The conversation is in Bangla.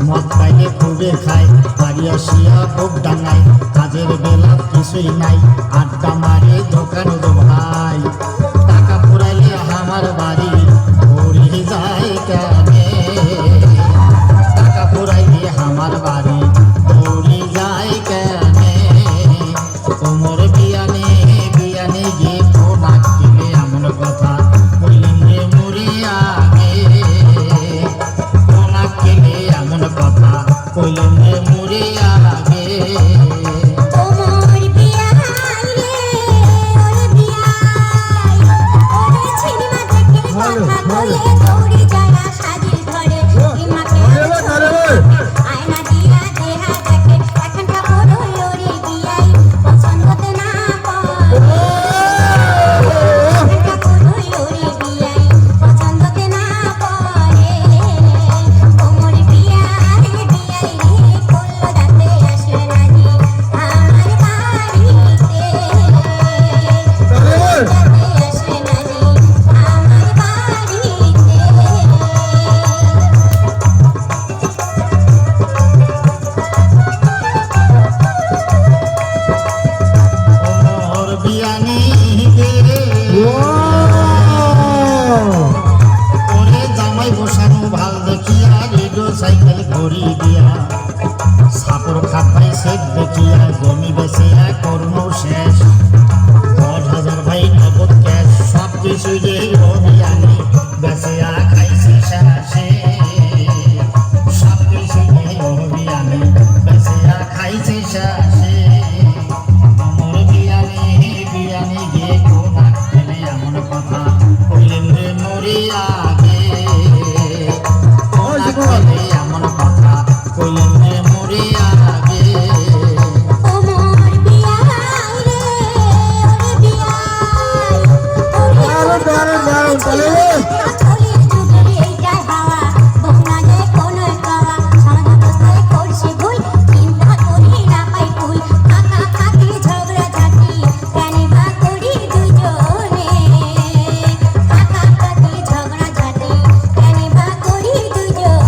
মদ পাইলে খুবে খায়, বাড়ি আসিয়া বুক ডাঙায়, কাজের বেলা কিছুই নাই, আড্ডা মারে দোকান দো ভাই। টাকা ফুরাইলে আমার বাড়ি ভরে যায় কেনে, টাকা ফুরাইলে আমার বাড়ি ভরে যায় কেনে। তোমার বিয়ানে বিয়ানে গিয়ে ফোনা কিনে এমন কথা বললেন রে মরে আগে, ফোনা কিনে এমন কথা বললেন রে মরে আগে। সাইকেল ঘড়ি দিয়া সাপর খাপাই সেট দেখিয়া জমি বেসিয়া করুন সে